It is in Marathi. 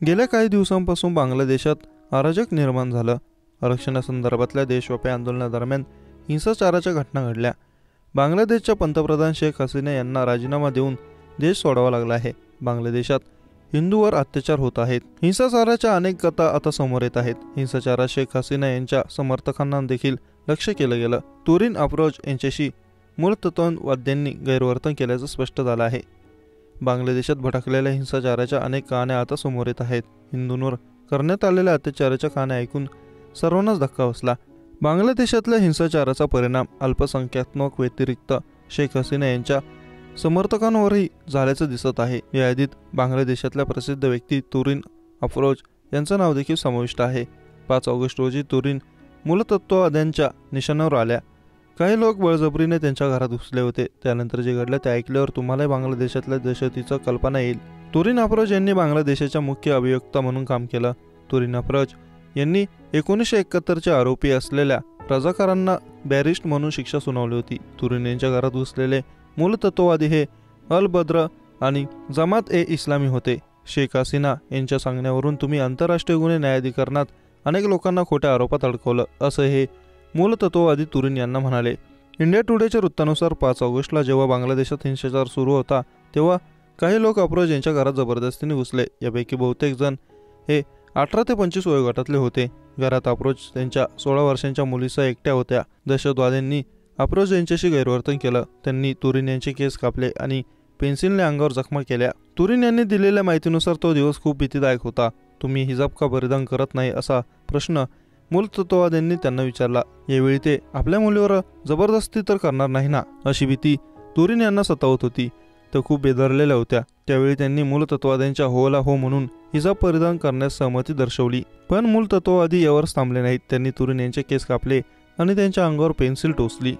गेल्या काही दिवसांपासून बांगलादेशात अराजक निर्माण झालं. आरक्षणासंदर्भातल्या देशव्यापी आंदोलनादरम्यान हिंसाचाराच्या घटना घडल्या. बांगलादेशच्या पंतप्रधान शेख हसीना यांना राजीनामा देऊन देश सोडावा लागला आहे. बांगलादेशात हिंदूवर अत्याचार होत आहेत. हिंसाचाराच्या अनेक कथा आता समोर येत आहेत. हिंसाचारात शेख हसीना यांच्या समर्थकांना देखील लक्ष केलं गेलं. तुरीन अप्रोच यांच्याशी मूलतत्ववाद्यांनी गैरवर्तन केल्याचं स्पष्ट झालं आहे. बांगलादेशात भडकलेल्या हिंसाचाराच्या अनेक कहाण्या आता समोर येत आहेत. हिंदूंवर करण्यात आलेल्या अत्याचाराच्या कहाण्या ऐकून सर्वांनाच धक्का बसला. बांगलादेशातल्या हिंसाचाराचा परिणाम अल्पसंख्याक व्यतिरिक्त शेख हसीना यांच्या समर्थकांवरही झाल्याचं दिसत आहे. या यादीत बांगलादेशातल्या प्रसिद्ध व्यक्ती तुरीन अप्रोच यांचं नाव देखील समाविष्ट आहे. 5 ऑगस्ट रोजी तुरीन मूलतत्ववाद्यांच्या निशाणावर आल्या. काही लोक बळजबरीने त्यांच्या घरात घुसले होते. त्यानंतर जे घडलं ते ऐकल्यावर तुम्हालाही बांगलादेशातल्या दहशतीची कल्पना येईल. तुरीन अप्रोच यांनी बांगलादेशाच्या मुख्य अभियोक्ता म्हणून काम केलं. तुरीन अप्रोच यांनी 1971चे आरोपी असलेल्या रजाकारांना बॅरिस्ट म्हणून शिक्षा सुनावली होती. तुरीन यांच्या घरात घुसलेले मूलतत्ववादी हे अल बद्र आणि जमात ए इस्लामी होते. शेख हसीना यांच्या सांगण्यावरून तुम्ही आंतरराष्ट्रीय गुन्हे न्यायाधिकरणात अनेक लोकांना खोट्या आरोपात अडकवलं, असं हे मूलतत्ववादी तुरीन यांना म्हणाले. इंडिया टुडेच्या वृत्तानुसार 5 ऑगस्टला जेव्हा बांगलादेशात हिंसाचार सुरू होता तेव्हा काही लोक अप्रोच यांच्या घरात जबरदस्तीने घुसले. यापैकी बहुतेक जण हे 18 ते 25 वयोगटातले होते. घरात अप्रोच त्यांच्या 16 वर्षांच्या मुलीसह एकट्या होत्या. दहशतवाद्यांनी अप्रोच यांच्याशी गैरवर्तन केलं. त्यांनी तुरीन यांचे केस कापले आणि पेन्सिलने अंगावर जखमा केल्या. तुरीन यांनी दिलेल्या माहितीनुसार तो दिवस खूप भीतीदायक होता. तुम्ही हिजाब का परिधान करत नाही असा प्रश्न मूलतत्ववाद्यांनी त्यांना विचारला. यावेळी ते आपल्या मुलीवर जबरदस्ती तर करणार नाही ना, अशी भीती तुरीन यांना सतावत होती. त्या खूप बेदरलेल्या होत्या. त्यावेळी त्यांनी मूलतत्ववाद्यांच्या होला हो म्हणून हिजाब परिधान करण्यास सहमती दर्शवली. पण मूलतत्ववादी यावर थांबले नाहीत. त्यांनी तुरीन यांचे केस कापले आणि त्यांच्या अंगावर पेन्सिल टोचली.